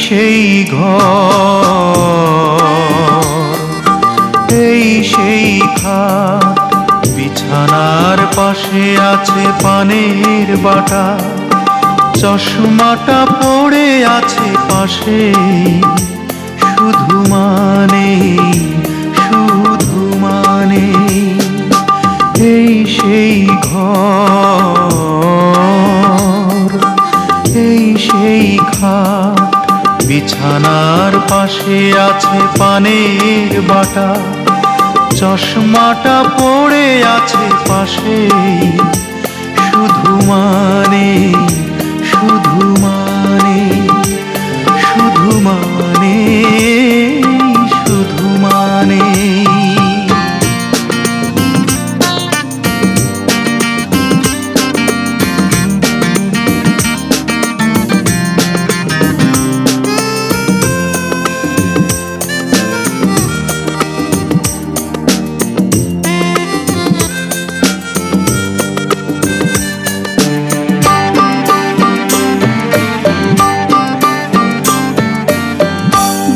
সেই ঘর, এই সেই খাট, বিছানার পাশে আছে পানের বাটা, চশমাটা পড়ে আছে পাশে, শুধু মানে শুধু মানে এই সেই ঘর, এই সেই খাট, বিছানার পাশে আছে পানের বাটা, চশমাটা পড়ে আছে পাশে, শুধু মানে শুধু মানে শুধু মানে শুধু মানে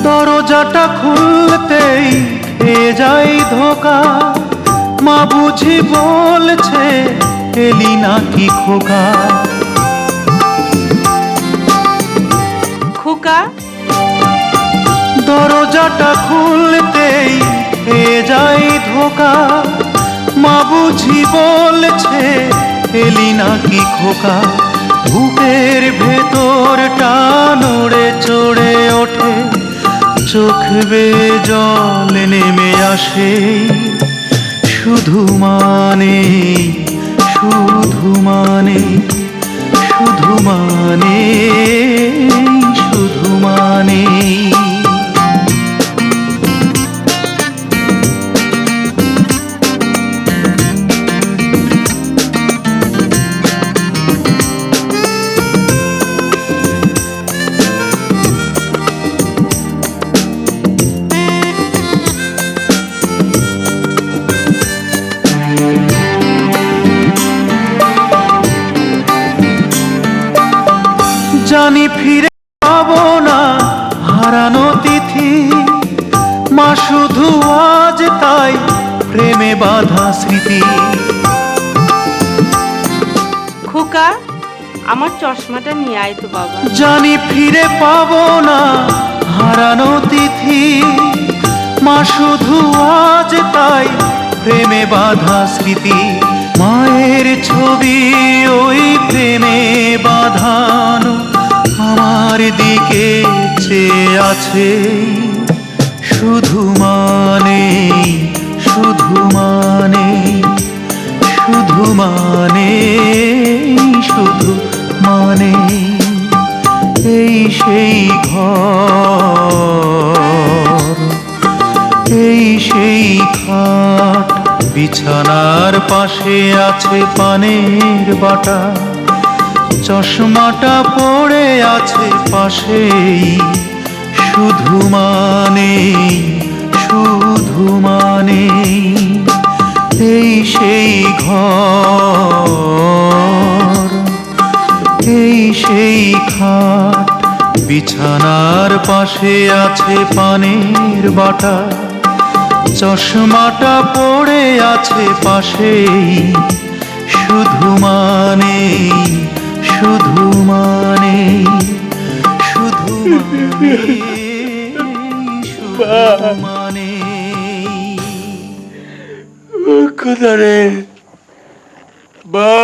দরজাটা খুলতেই খেয়ে যাই ধোকা, মা বুঝি বলছে এলি নাকি খোকা। খোকা, দরজাটা খুলতেই খেয়ে যাই ধোকা, মা বুঝি বলছে এলি নাকি খোকা। বুকের ভেতরটা নড়ে চড়ে ওঠে, চোখ বেয়ে জল নেমে আসে, শুধু মানে শুধু মানে শুধু মানে শুধু মানে জানি ফিরে পাবো না হারানো তিথি, মা শুধু আজ তাই প্রেমে বাঁধা স্মৃতি। খোকা, আমার চশমাটা নিয়ে আয় তো বাবা। জানি ফিরে পাবো না হারানো তিথি, মা শুধু আজ তাই প্রেমে বাঁধা স্মৃতি। মায়ের ছবি ওই প্রেমে বাঁধানো আমার দিকে চেয়ে আছে, শুধু মানে শুধু মানে শুধু মানে শুধু মানে এই সেই ঘর, এই সেই খাট, বিছানার পাশে আছে পানের বাটা, চশমাটা পড়ে আছে পাশেই, শুধু মানে শুধু মানে এই সেই ঘর, এই সেই খাট, বিছানার পাশে আছে পানের বাটা, চশমাটা পড়ে আছে পাশেই, শুধু মানে শুধু মানে শুধু মানে শুধু মানে কোথারে বা